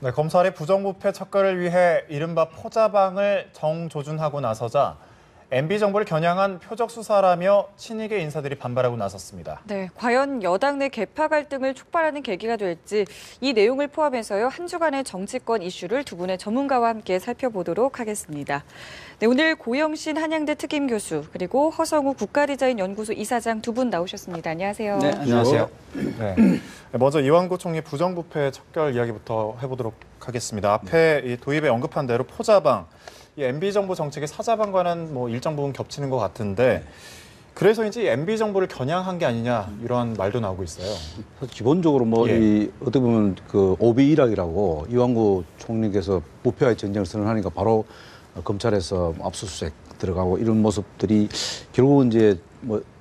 네, 검찰이 부정부패 척결을 위해 이른바 포자방을 정조준하고 나서자 MB정부를 겨냥한 표적 수사라며 친이계 인사들이 반발하고 나섰습니다. 네, 과연 여당 내 계파 갈등을 촉발하는 계기가 될지 이 내용을 포함해서요 한 주간의 정치권 이슈를 두 분의 전문가와 함께 살펴보도록 하겠습니다. 네, 오늘 고영신 한양대 특임 교수 그리고 허성우 국가디자인 연구소 이사장 두 분 나오셨습니다. 안녕하세요. 네, 안녕하세요. 네. 먼저 이완구 총리 부정부패 척결 이야기부터 해보도록 하겠습니다. 앞에 이 도입에 언급한 대로 포자방, 이 MB정부 정책이 사자방과는 일정 부분 겹치는 것 같은데 그래서인지 MB정부를 겨냥한 게 아니냐 이런 말도 나오고 있어요. 기본적으로 어떻게 보면 그 오비 일학이라고 이완구 총리께서 부패와의 전쟁을 선언하니까 바로 검찰에서 압수수색 들어가고 이런 모습들이 결국은 이제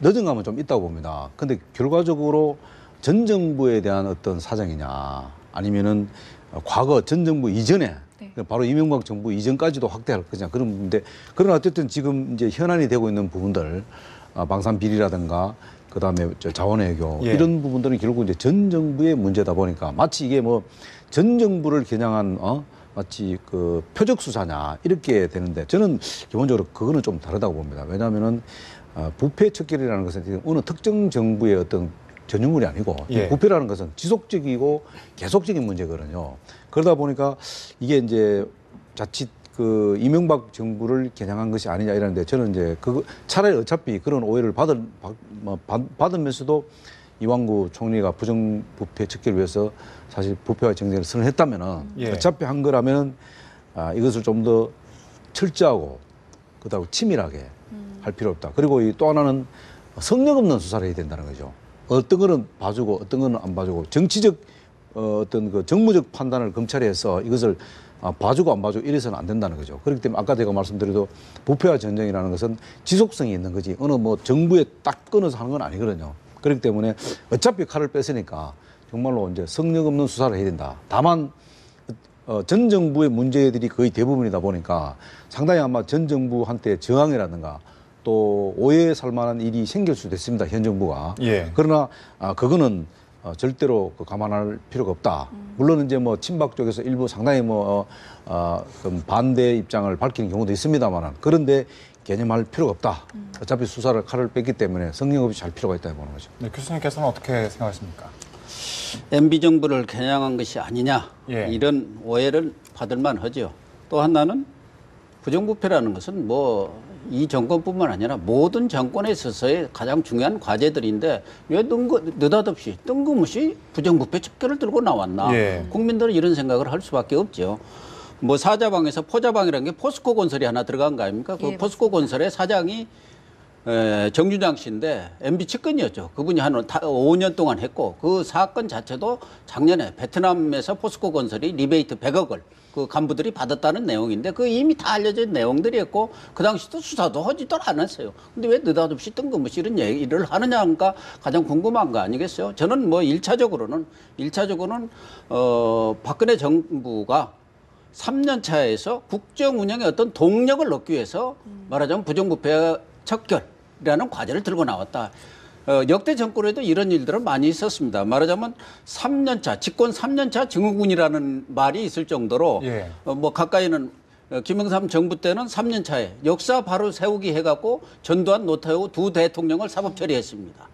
늦은 감은 좀 있다고 봅니다. 근데 결과적으로 전 정부에 대한 어떤 사정이냐 아니면은 과거 전 정부 이전에 바로 이명박 정부 이전까지도 확대할 거냐 그런 부분인데 그러나 어쨌든 지금 이제 현안이 되고 있는 부분들 방산 비리라든가 그다음에 자원외교 이런 부분들은 결국 이제 전 정부의 문제다 보니까 마치 이게 전 정부를 겨냥한 마치 그 표적 수사냐 이렇게 되는데 저는 기본적으로 그거는 좀 다르다고 봅니다. 왜냐하면은 부패 척결이라는 것은 어느 특정 정부의 어떤 전유물이 아니고 부패라는 것은 지속적이고 계속적인 문제거든요. 그러다 보니까 이게 이제 자칫 그 이명박 정부를 겨냥한 것이 아니냐 이러는데 저는 이제 차라리 어차피 그런 오해를 받으면서도 이완구 총리가 부정부패 척결을 위해서 사실 부패와 정쟁을 선언했다면은 어차피 한 거라면 이것을 좀 더 철저하고 그다음 치밀하게 할 필요 없다. 그리고 또 하나는 성역 없는 수사를 해야 된다는 거죠. 어떤 거는 봐주고 어떤 거는 안 봐주고 정치적 어떤 그 정무적 판단을 검찰이 해서 이것을 봐주고 안 봐주고 이래서는 안 된다는 거죠. 그렇기 때문에 아까 제가 말씀드려도 부패와 전쟁이라는 것은 지속성이 있는 거지 어느 정부에 딱 끊어서 하는 건 아니거든요. 그렇기 때문에 어차피 칼을 뺐으니까 정말로 이제 성역 없는 수사를 해야 된다. 다만 전 정부의 문제들이 거의 대부분이다 보니까 상당히 아마 전 정부한테 저항이라든가 또 오해에 살만한 일이 생길 수도 있습니다. 현 정부가. 그러나 그거는 절대로 감안할 필요가 없다. 물론 이제 친박 쪽에서 일부 상당히 반대 입장을 밝히는 경우도 있습니다만 그런데 개념할 필요가 없다. 어차피 수사를 칼을 뺐기 때문에 성령 없이 할 필요가 있다고 보는 거죠. 네, 교수님께서는 어떻게 생각하십니까? MB정부를 겨냥한 것이 아니냐 이런 오해를 받을 만하죠. 또 하나는 부정부패라는 것은 이 정권뿐만 아니라 모든 정권에 있어서의 가장 중요한 과제들인데 왜 느닷없이 뜬금없이 부정부패 척결을 들고 나왔나. 국민들은 이런 생각을 할 수밖에 없죠. 사자방에서 포자방이라는 게 포스코 건설이 하나 들어간 거 아닙니까? 그 포스코 건설의 사장이 정준장 씨인데 MB 측근이었죠. 그분이 한 5년 동안 했고 그 사건 자체도 작년에 베트남에서 포스코 건설이 리베이트 100억을 그 간부들이 받았다는 내용인데 그 이미 다 알려진 내용들이었고 그 당시도 수사도 하지도 않았어요. 근데 왜 느닷없이 뜬금없이 이런 얘기를 하느냐가 가장 궁금한 거 아니겠어요? 저는 1차적으로는 박근혜 정부가 3년 차에서 국정 운영에 어떤 동력을 넣기 위해서 말하자면 부정부패 척결이라는 과제를 들고 나왔다. 역대 정권에도 이런 일들은 많이 있었습니다. 말하자면 3년차, 집권 3년차 증후군이라는 말이 있을 정도로 가까이는 김영삼 정부 때는 3년차에 역사 바로 세우기 해갖고 전두환, 노태우 두 대통령을 사법 처리했습니다.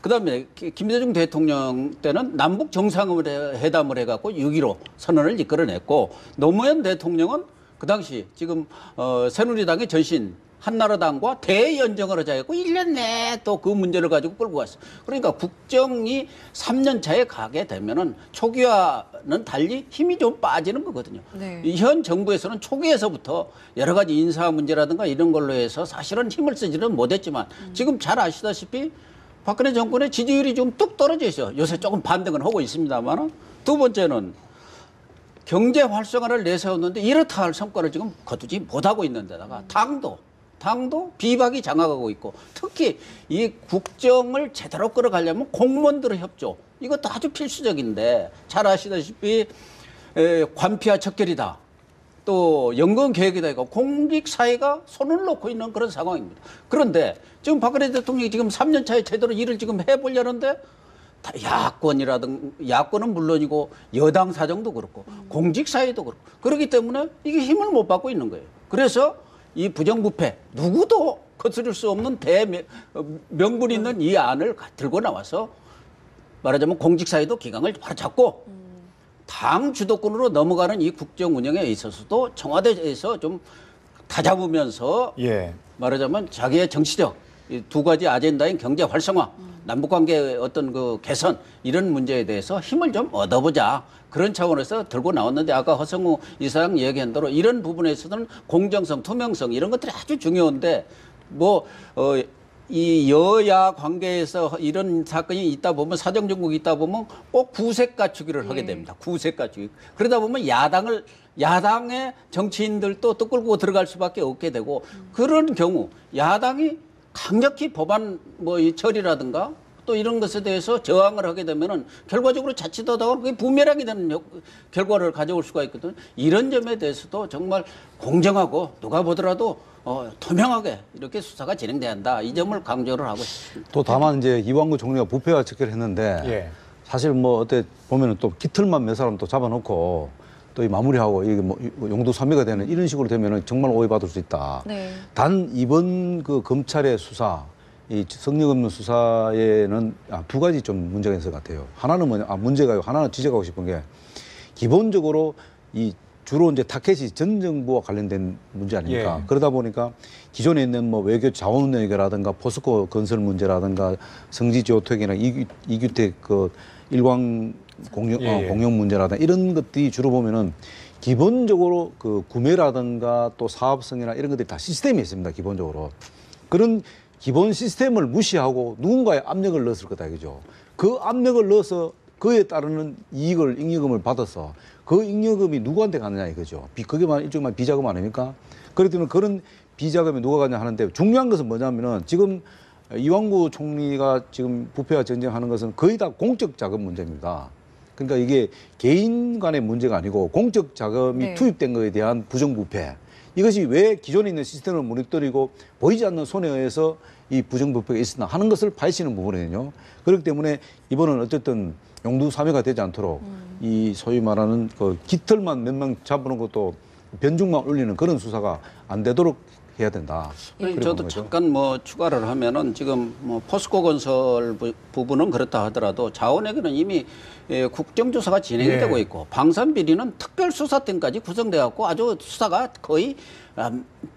그다음에 김대중 대통령 때는 남북 정상회담을 해갖고 6.15 선언을 이끌어냈고 노무현 대통령은 그 당시 지금 새누리당의 전신 한나라당과 대연정을 하자 했고 1년 내에 또 그 문제를 가지고 끌고 갔어요. 그러니까 국정이 3년 차에 가게 되면은 초기와는 달리 힘이 좀 빠지는 거거든요. 현 정부에서는 초기에서부터 여러 가지 인사 문제라든가 이런 걸로 해서 사실은 힘을 쓰지는 못했지만 지금 잘 아시다시피 박근혜 정권의 지지율이 좀 뚝 떨어져 있어요. 요새 조금 반등은 하고 있습니다만 두 번째는 경제 활성화를 내세웠는데 이렇다 할 성과를 지금 거두지 못하고 있는 데다가 당도 비박이 장악하고 있고 특히 이 국정을 제대로 끌어가려면 공무원들의 협조 이것도 아주 필수적인데 잘 아시다시피 관피와 척결이다. 또 연금 계획이다 이거 공직 사회가 손을 놓고 있는 그런 상황입니다. 그런데 지금 박근혜 대통령이 지금 3년 차에 제대로 일을 지금 해보려는데 야권은 물론이고 여당 사정도 그렇고 공직 사회도 그렇고 그렇기 때문에 이게 힘을 못 받고 있는 거예요. 그래서 이 부정부패 누구도 거스를 수 없는 명분 있는 이 안을 들고 나와서 말하자면 공직 사회도 기강을 바로 잡고 당 주도권으로 넘어가는 이 국정 운영에 있어서도 청와대에서 좀 다잡으면서 예. 말하자면 자기의 정치적 이 두 가지 아젠다인 경제 활성화, 남북관계 어떤 그 개선 이런 문제에 대해서 힘을 좀 얻어보자 그런 차원에서 들고 나왔는데 아까 허성우 이사장 얘기한 대로 이런 부분에서는 공정성, 투명성 이런 것들이 아주 중요한데 이 여야 관계에서 이런 사건이 있다 보면 사정정국이 있다 보면 꼭 구색 갖추기를 하게 됩니다. 구색 갖추기. 그러다 보면 야당의 정치인들도 또 끌고 들어갈 수밖에 없게 되고 그런 경우 야당이 강력히 법안 이 처리라든가 또 이런 것에 대해서 저항을 하게 되면은 결과적으로 자칫하다가 그게 부메랑이 되는 결과를 가져올 수가 있거든요. 이런 점에 대해서도 정말 공정하고 누가 보더라도 투명하게 이렇게 수사가 진행돼야 한다. 이 점을 강조를 하고 있습니다. 또 다만 이제 이완구 총리가 부패와 척결했는데 예. 사실 어때 보면은 또 깃털만 몇 사람 또 잡아놓고 또 이 마무리하고 이게 용두사미가 되는 이런 식으로 되면은 정말 오해받을 수 있다. 네. 단 이번 그 검찰의 수사, 이 성역 없는 수사에는 두 가지 좀 문제가 있을 것 같아요. 하나는 문제가 하나는 지적하고 싶은 게 기본적으로 이 주로 이제 타켓이 전 정부와 관련된 문제 아닙니까? 예. 그러다 보니까 기존에 있는 외교 자원 외교라든가 포스코 건설 문제라든가 성지 지오택이나 이규택 그 일광 공영 문제라든가 이런 것들이 주로 보면은 기본적으로 그 구매라든가 또 사업성이나 이런 것들이 다 시스템이 있습니다. 기본적으로. 그런 기본 시스템을 무시하고 누군가의 압력을 넣었을 거다 이거죠. 그 압력을 넣어서 그에 따르는 잉여금을 받아서 그 잉여금이 누구한테 가느냐 이거죠. 그게 일종의 비자금 아닙니까? 그렇기 때문에 그런 비자금이 누가 가냐 하는데 중요한 것은 뭐냐면은 지금 이완구 총리가 지금 부패와 전쟁하는 것은 거의 다 공적 자금 문제입니다. 그러니까 이게 개인 간의 문제가 아니고 공적 자금이 네. 투입된 것에 대한 부정부패. 이것이 왜 기존에 있는 시스템을 무너뜨리고 보이지 않는 손에 의해서 이 부정부패가 있었나 하는 것을 파헤치는 부분이거든요. 그렇기 때문에 이번은 어쨌든 용두사미가 되지 않도록 이 소위 말하는 그 깃털만 몇 명 잡아놓은 것도 변죽만 올리는 그런 수사가 안 되도록 해야 된다. 저도 잠깐 추가를 하면은 지금 포스코 건설 부분은 그렇다 하더라도 자원외교는 이미 국정조사가 진행이 예. 되고 있고 방산비리는 특별수사팀까지 구성돼 갖고 아주 수사가 거의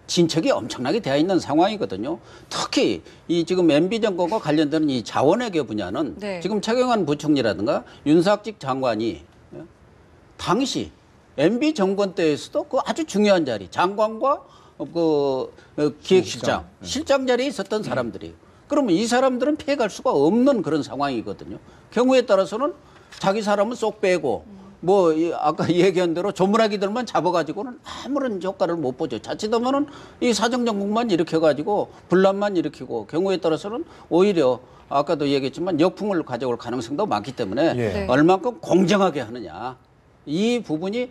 진척이 엄청나게 되어 있는 상황이거든요. 특히 이 지금 MB 정권과 관련되는 이 자원외교 분야는 네. 지금 최경환 부총리라든가 윤석열 장관이 당시 MB 정권 때에서도 그 아주 중요한 자리 장관과 기획실장, 실장 자리에 있었던 사람들이에요. 그러면 이 사람들은 피해갈 수가 없는 그런 상황이거든요. 경우에 따라서는 자기 사람은 쏙 빼고 아까 얘기한 대로 조문하기들만 잡아가지고는 아무런 효과를 못 보죠. 자칫하면은 이 사정정국만 일으켜가지고 분란만 일으키고 경우에 따라서는 오히려 아까도 얘기했지만 역풍을 가져올 가능성도 많기 때문에 예. 얼만큼 공정하게 하느냐 이 부분이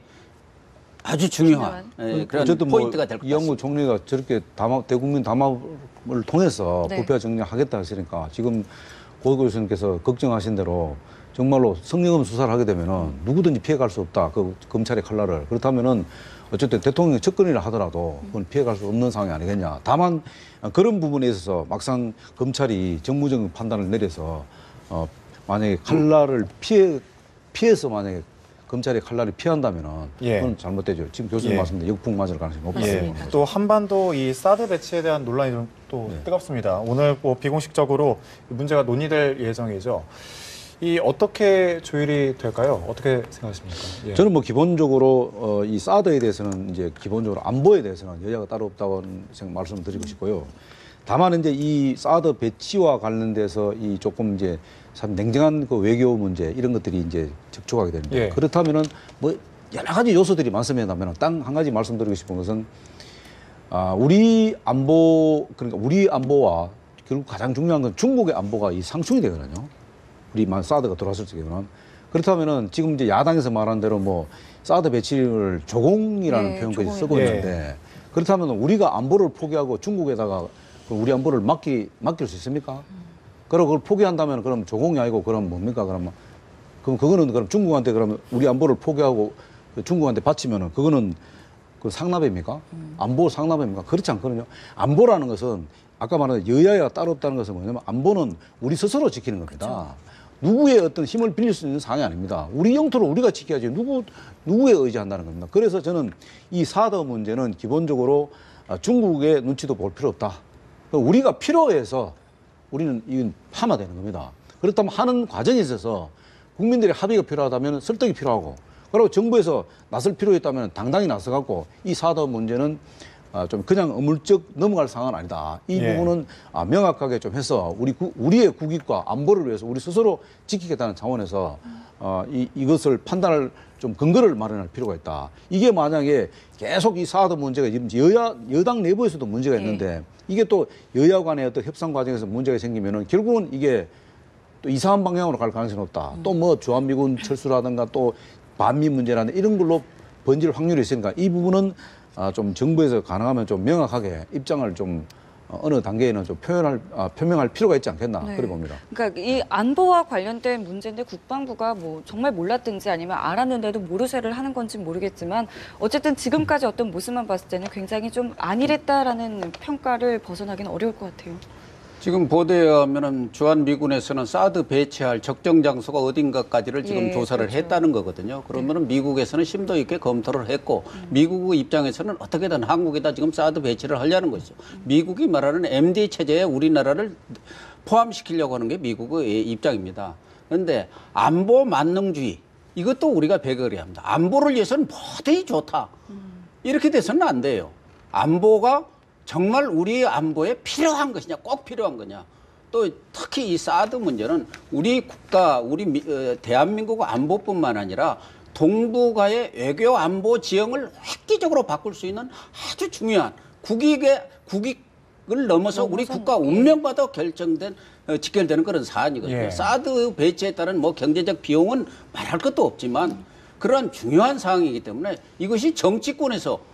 아주 중요한 그런 어쨌든 포인트가 될 것 같습니다. 이완구 총리가 저렇게 대국민 담합을 통해서 네. 부패와 정리하겠다 하시니까 지금 고 교수님께서 걱정하신 대로 정말로 성령검 수사를 하게 되면은 누구든지 피해갈 수 없다. 그 검찰의 칼날을. 그렇다면은 어쨌든 대통령이 접근이라 하더라도 그건 피해갈 수 없는 상황이 아니겠냐. 다만 그런 부분에 있어서 막상 검찰이 정무적인 판단을 내려서 만약에 칼날을 피해서 만약에 검찰의 칼날을 피한다면은 예. 그건 잘못되죠. 지금 교수님 예. 말씀대로 역풍 맞을 가능성이 높습니다. 맞습니다. 또 한반도 이 사드 배치에 대한 논란이 좀 또 뜨겁습니다. 오늘 비공식적으로 문제가 논의될 예정이죠. 이 어떻게 조율이 될까요? 어떻게 생각하십니까? 예. 저는 기본적으로 이 사드에 대해서는 이제 기본적으로 안보에 대해서는 여야가 따로 없다고 말씀을 드리고 싶고요. 다만 이제 이 사드 배치와 관련돼서 이 조금 이제 참 냉정한 그 외교 문제 이런 것들이 이제 접촉하게 됩니다. 예. 그렇다면은 여러 가지 요소들이 많습니다만 딱 한 가지 말씀드리고 싶은 것은 우리 안보와 결국 가장 중요한 건 중국의 안보가 이 상충이 되거든요. 우리만 사드가 들어왔을 적에는. 그렇다면은 지금 이제 야당에서 말한 대로 사드 배치를 조공이라는 네, 표현까지 쓰고 조공이요. 있는데 그렇다면 우리가 안보를 포기하고 중국에다가 우리 안보를 맡길 수 있습니까? 그리고 그걸 포기한다면 그럼 조공이 아니고 그럼 뭡니까? 그럼 그거는 그럼 중국한테 그러면 우리 안보를 포기하고 중국한테 바치면은 그거는 그 상납입니까? 안보 상납입니까? 그렇지 않거든요. 안보라는 것은 아까 말한 여야가 따로 없다는 것은 뭐냐면 안보는 우리 스스로 지키는 겁니다. 그렇죠. 누구의 어떤 힘을 빌릴 수 있는 상황이 아닙니다. 우리 영토를 우리가 지켜야지 누구에 의지한다는 겁니다. 그래서 저는 이 사드 문제는 기본적으로 중국의 눈치도 볼 필요 없다. 우리가 필요해서 우리는 이건 파마되는 겁니다. 그렇다면 하는 과정에 있어서 국민들의 합의가 필요하다면 설득이 필요하고 그리고 정부에서 나설 필요 있다면 당당히 나서갖고 이 사드 문제는 좀 그냥 어물쩍 넘어갈 상황은 아니다. 이 예. 부분은 명확하게 좀 해서 우리의 국익과 안보를 위해서 우리 스스로 지키겠다는 차원에서 이것을 판단할 좀 근거를 마련할 필요가 있다. 이게 만약에 계속 이 사드 문제가 지금 여당 내부에서도 문제가 있는데 이게 또 여야 간의 어떤 협상 과정에서 문제가 생기면은 결국은 이게 또 이상한 방향으로 갈 가능성이 없다. 또 뭐 주한미군 철수라든가 또 반미 문제라든가 이런 걸로 번질 확률이 있으니까 이 부분은 좀 정부에서 가능하면 좀 명확하게 입장을 좀 어느 단계에는 좀 표명할 필요가 있지 않겠나 네. 그래 봅니다. 그러니까 이 안보와 관련된 문제인데 국방부가 뭐 정말 몰랐든지 아니면 알았는데도 모르쇠를 하는 건지 모르겠지만 어쨌든 지금까지 어떤 모습만 봤을 때는 굉장히 좀 안일했다라는 평가를 벗어나기는 어려울 것 같아요. 지금 보도에 의하면은 주한미군에서는 사드 배치할 적정 장소가 어딘가까지를 지금 조사를 그렇죠. 했다는 거거든요. 그러면은 미국에서는 심도 있게 검토를 했고 미국 입장에서는 어떻게든 한국에다 지금 사드 배치를 하려는 것이죠. 미국이 말하는 MD 체제에 우리나라를 포함시키려고 하는 게 미국의 입장입니다. 그런데 안보 만능주의 이것도 우리가 배격해야 합니다. 안보를 위해서는 뭐든지 좋다. 이렇게 돼서는 안 돼요. 안보가 정말 우리 안보에 필요한 것이냐, 꼭 필요한 거냐. 또 특히 이 사드 문제는 우리 국가, 대한민국 안보뿐만 아니라 동북아의 외교 안보 지형을 획기적으로 바꿀 수 있는 아주 중요한 국익을 넘어서 우리 국가 운명과도 직결되는 그런 사안이거든요. 예. 사드 배치에 따른 뭐 경제적 비용은 말할 것도 없지만 그러한 중요한 사항이기 때문에 이것이 정치권에서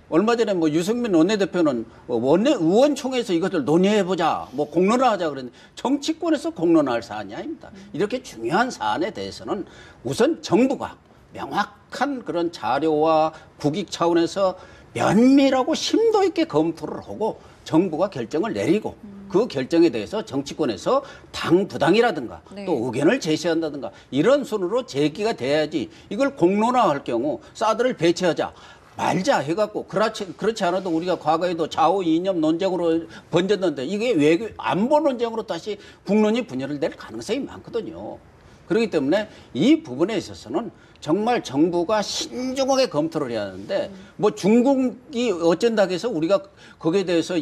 얼마 전에 뭐 유승민 원내대표는 의원총회에서 이것을 논의해보자, 뭐 공론화하자 그랬는데 정치권에서 공론화할 사안이 아닙니다. 이렇게 중요한 사안에 대해서는 우선 정부가 명확한 그런 자료와 국익 차원에서 면밀하고 심도 있게 검토를 하고 정부가 결정을 내리고 그 결정에 대해서 정치권에서 당 부당이라든가 네. 또 의견을 제시한다든가 이런 순으로 제기가 돼야지 이걸 공론화할 경우 사드를 배치하자. 말자 해갖고 그렇지 않아도 우리가 과거에도 좌우 이념 논쟁으로 번졌는데 이게 외교 안보 논쟁으로 다시 국론이 분열을 낼 가능성이 많거든요. 그렇기 때문에 이 부분에 있어서는 정말 정부가 신중하게 검토를 해야 하는데 뭐 중국이 어쩐다고 해서 우리가 거기에 대해서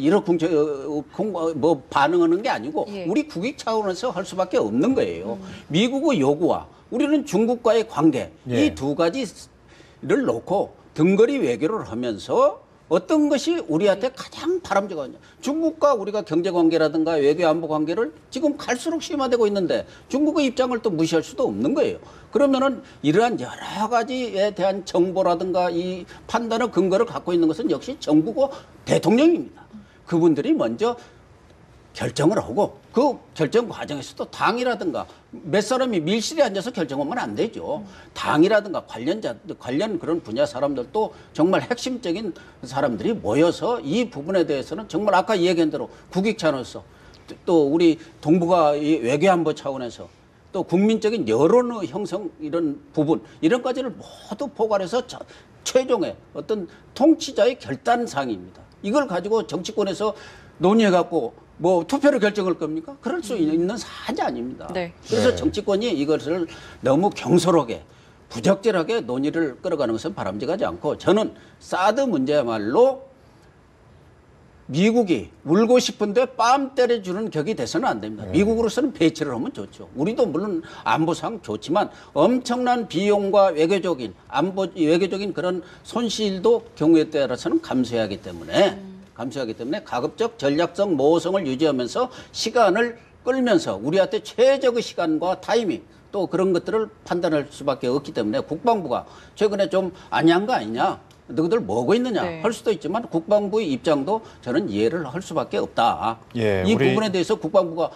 뭐 반응하는 게 아니고 예. 우리 국익 차원에서 할 수밖에 없는 거예요. 미국의 요구와 우리는 중국과의 관계 예. 이 두 가지를 놓고 등거리 외교를 하면서 어떤 것이 우리한테 가장 바람직하냐. 중국과 우리가 경제관계라든가 외교안보 관계를 지금 갈수록 심화되고 있는데 중국의 입장을 또 무시할 수도 없는 거예요. 그러면은 이러한 여러 가지에 대한 정보라든가 이 판단의 근거를 갖고 있는 것은 역시 정부고 대통령입니다. 그분들이 먼저 결정을 하고 그 결정 과정에서도 당이라든가 몇 사람이 밀실에 앉아서 결정하면 안 되죠. 당이라든가 관련 그런 분야 사람들도 정말 핵심적인 사람들이 모여서 이 부분에 대해서는 정말 아까 얘기한 대로 국익 차원에서 또 우리 동북아 외교안보 차원에서 또 국민적인 여론의 형성 이런 부분 이런까지를 모두 포괄해서 최종의 어떤 통치자의 결단사항입니다. 이걸 가지고 정치권에서 논의해갖고 뭐 투표로 결정할 겁니까? 그럴 수 있는 사안이 아닙니다. 네. 그래서 네. 정치권이 이것을 너무 경솔하게 부적절하게 논의를 끌어가는 것은 바람직하지 않고 저는 사드 문제야말로 미국이 울고 싶은데 뺨 때려주는 격이 돼서는 안 됩니다. 미국으로서는 배치를 하면 좋죠. 우리도 물론 안보상 좋지만 엄청난 비용과 외교적인 그런 손실도 경우에 따라서는 감수해야 하기 때문에 가급적 전략적 모호성을 유지하면서 시간을 끌면서 우리한테 최적의 시간과 타이밍 또 그런 것들을 판단할 수밖에 없기 때문에 국방부가 최근에 좀 안이한 거 아니냐. 너희들 뭐하고 있느냐 네. 할 수도 있지만 국방부의 입장도 저는 이해를 할 수밖에 없다. 예, 이 우리- 부분에 대해서 국방부가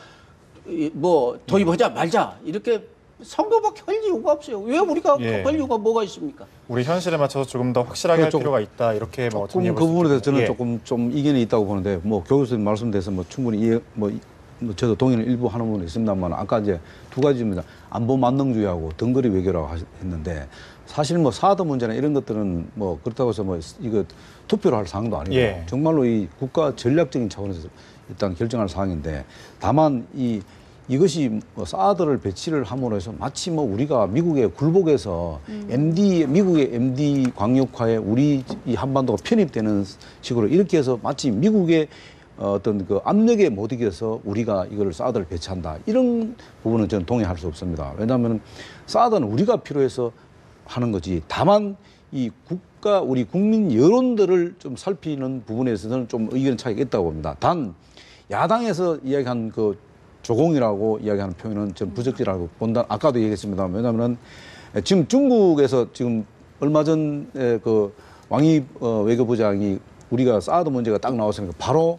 뭐 도입하자 말자 이렇게 선거밖에 할 이유가 없어요. 왜 우리가 예. 할 이유가 뭐가 있습니까? 우리 현실에 맞춰서 조금 더 확실하게 할 조금- 필요가 있다. 이렇게 뭐 조금 정리해 그 볼수 부분에 대해서 저는 있겠네요. 예. 조금 좀 이견이 있다고 보는데 뭐 교수님 말씀대해서 뭐 충분히 이해 뭐 저도 동의는 일부 하는 부분이 있습니다만 아까 이제 두 가지입니다. 안보 만능주의하고 덩거리 외교라고 했는데 사실 뭐 사드 문제나 이런 것들은 뭐 그렇다고 해서 뭐 이거 투표로 할 사항도 아니고 예. 정말로 이 국가 전략적인 차원에서 일단 결정할 사항인데 다만 이것이 뭐 사드를 배치를 함으로 해서 마치 뭐 우리가 미국의 굴복에서 미국의 MD 광역화에 우리 이 한반도가 편입되는 식으로 이렇게 해서 마치 미국의 어떤 그 압력에 못 이겨서 우리가 이걸 사드를 배치한다. 이런 부분은 저는 동의할 수 없습니다. 왜냐하면 사드는 우리가 필요해서 하는 거지. 다만 이 우리 국민 여론들을 좀 살피는 부분에 있어서는 좀 의견 차이가 있다고 봅니다. 단 야당에서 이야기한 그 조공이라고 이야기하는 표현은 좀 부적절하고 본다. 아까도 얘기했습니다. 왜냐하면 지금 중국에서 지금 얼마 전에 그 왕이 외교부장이 우리가 사드 문제가 딱 나왔으니까 바로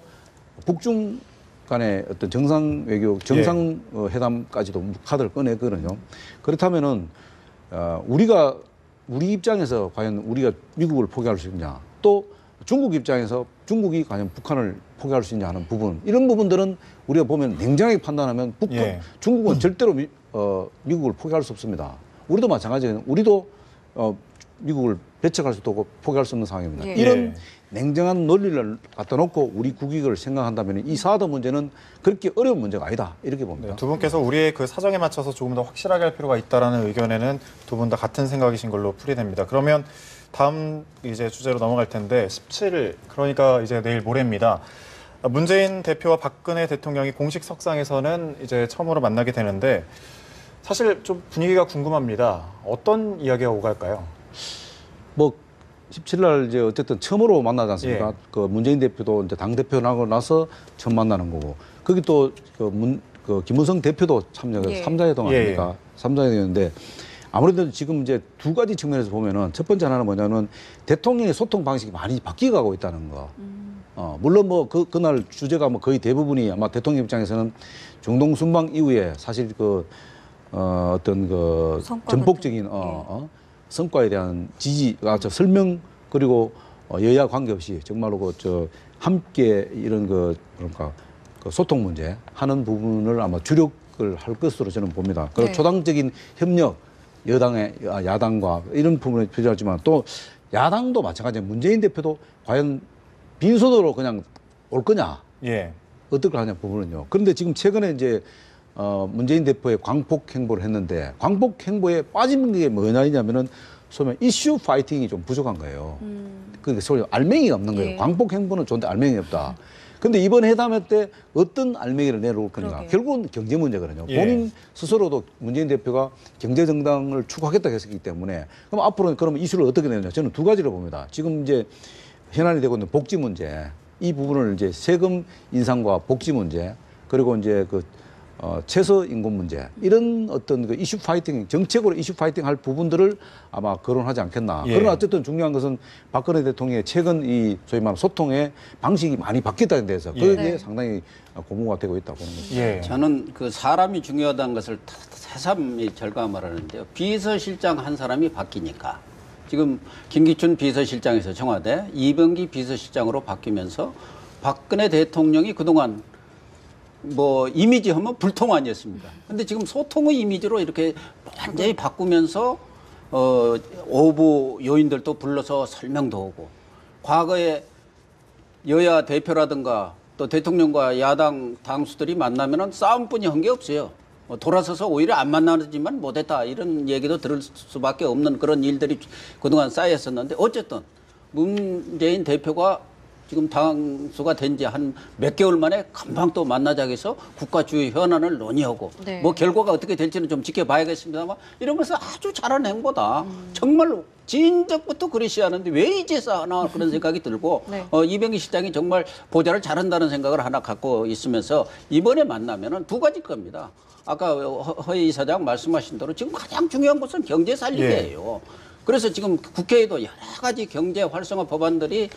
북중 간의 어떤 정상 외교, 정상 회담까지도 카드를 꺼냈거든요. 그렇다면은 우리 입장에서 과연 우리가 미국을 포기할 수 있냐, 또 중국 입장에서 중국이 과연 북한을 포기할 수 있냐 하는 부분, 이런 부분들은 우리가 보면 냉정하게 판단하면 예. 중국은 절대로 미국을 포기할 수 없습니다. 우리도 마찬가지예요. 우리도 미국을 배척할 수도 없고 포기할 수 없는 상황입니다. 예. 이런 예. 냉정한 논리를 갖다 놓고 우리 국익을 생각한다면 이 사드 문제는 그렇게 어려운 문제가 아니다. 이렇게 봅니다. 네, 두 분께서 우리의 그 사정에 맞춰서 조금 더 확실하게 할 필요가 있다라는 의견에는 두 분 다 같은 생각이신 걸로 풀이됩니다. 그러면 다음 이제 주제로 넘어갈 텐데 17일, 그러니까 이제 내일 모레입니다. 문재인 대표와 박근혜 대통령이 공식 석상에서는 이제 처음으로 만나게 되는데 사실 좀 분위기가 궁금합니다. 어떤 이야기가 오갈까요? 뭐 17일 날 이제 어쨌든 처음으로 만나지 않습니까? 예. 그 문재인 대표도 이제 당 대표 나고 나서 처음 만나는 거고 거기 또 그 김무성 대표도 참여해서 예. 3자회동 아닙니까? 3자회동인데 아무래도 지금 이제 두 가지 측면에서 보면은 첫 번째 하나는 뭐냐면 대통령의 소통 방식이 많이 바뀌어가고 있다는 거. 물론 뭐 그날 주제가 뭐 거의 대부분이 아마 대통령 입장에서는 중동 순방 이후에 사실 어떤 그 성과 전폭적인 성과에 대한 지지가 설명 그리고 여야 관계없이 정말로 함께 이런 그러니까 그 소통 문제 하는 부분을 아마 주력을 할 것으로 저는 봅니다. 그리고 네. 초당적인 협력 야당과 이런 부분이 필요하지만 또 야당도 마찬가지예요. 문재인 대표도 과연 빈손으로 그냥 올 거냐, 예. 어떨 하냐 부분은요. 그런데 지금 최근에 이제 문재인 대표의 광폭 행보를 했는데 광폭 행보에 빠진 게 뭐냐면은 소위 이슈 파이팅이 좀 부족한 거예요. 그러니까 소위 알맹이가 없는 거예요. 예. 광폭 행보는 좋은데 알맹이 없다. 근데 이번 회담회 때 어떤 알맹이를 내놓을 건가? 그러게요. 결국은 경제 문제거든요. 예. 본인 스스로도 문재인 대표가 경제 정당을 추구하겠다고 했기 때문에 그럼 앞으로는 그러면 이슈를 어떻게 내느냐? 저는 두 가지로 봅니다. 지금 이제 현안이 되고 있는 복지 문제, 이 부분을 이제 세금 인상과 복지 문제, 그리고 이제 최저임금 문제, 이런 어떤 그 이슈 파이팅, 정책으로 이슈 파이팅 할 부분들을 아마 거론하지 않겠나. 예. 그러나 어쨌든 중요한 것은 박근혜 대통령의 최근 이 소위 말하는 소통의 방식이 많이 바뀌었다는 데서 예. 그게 네. 상당히 고무가 되고 있다고 보는 거죠. 예. 저는 그 사람이 중요하다는 것을 새삼 절감을 하는데요. 비서실장 한 사람이 바뀌니까 지금 김기춘 비서실장에서 청와대, 이병기 비서실장으로 바뀌면서 박근혜 대통령이 그동안 뭐 이미지 하면 불통 아니었습니까? 근데 지금 소통의 이미지로 이렇게 완전히 바꾸면서 오부 요인들도 불러서 설명도 하고, 과거에 여야 대표라든가 또 대통령과 야당 당수들이 만나면은 싸움뿐이 한 게 없어요. 돌아서서 오히려 안 만나지만 못했다, 이런 얘기도 들을 수밖에 없는 그런 일들이 그동안 쌓였었는데, 어쨌든 문재인 대표가 지금 당수가 된 지 한 몇 개월 만에 금방 또 만나자고 해서 국가 주요 현안을 논의하고, 네. 뭐 결과가 어떻게 될지는 좀 지켜봐야겠습니다만 이런 것은 아주 잘한 행보다. 정말 진작부터 그러셔야 하는데 왜 이제서 하나 그런 생각이 들고 네. 이병기 실장이 정말 보좌를 잘한다는 생각을 하나 갖고 있으면서 이번에 만나면은 두 가지 겁니다. 아까 허 이사장 말씀하신 대로 지금 가장 중요한 것은 경제 살리기예요. 그래서 지금 국회에도 여러 가지 경제 활성화 법안들이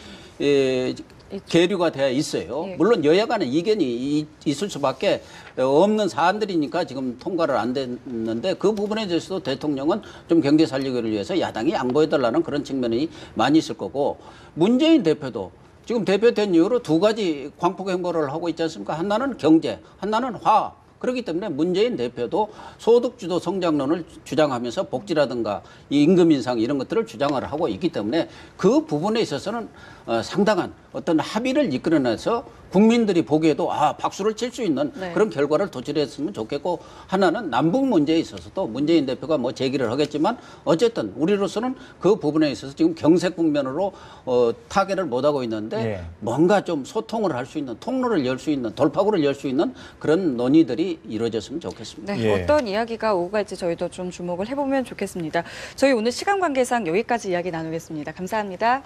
계류가 되어 있어요. 예. 물론 여야 간에 이견이 있을 수밖에 없는 사안들이니까 지금 통과를 안 됐는데 그 부분에 대해서도 대통령은 좀 경제 살리기를 위해서 야당이 양보해달라는 그런 측면이 많이 있을 거고 문재인 대표도 지금 대표된 이후로 두 가지 광폭 행보를 하고 있지 않습니까? 하나는 경제, 하나는 화학. 그렇기 때문에 문재인 대표도 소득주도 성장론을 주장하면서 복지라든가 이 임금 인상 이런 것들을 주장을 하고 있기 때문에 그 부분에 있어서는 상당한 어떤 합의를 이끌어내서 국민들이 보기에도 박수를 칠 수 있는 네. 그런 결과를 도출했으면 좋겠고 하나는 남북 문제에 있어서도 문재인 대표가 뭐 제기를 하겠지만 어쨌든 우리로서는 그 부분에 있어서 지금 경색 국면으로 타결을 못하고 있는데 예. 뭔가 좀 소통을 할 수 있는 통로를 열 수 있는 돌파구를 열 수 있는 그런 논의들이 이루어졌으면 좋겠습니다. 네, 예. 어떤 이야기가 오고 갈지 저희도 좀 주목을 해보면 좋겠습니다. 저희 오늘 시간 관계상 여기까지 이야기 나누겠습니다. 감사합니다.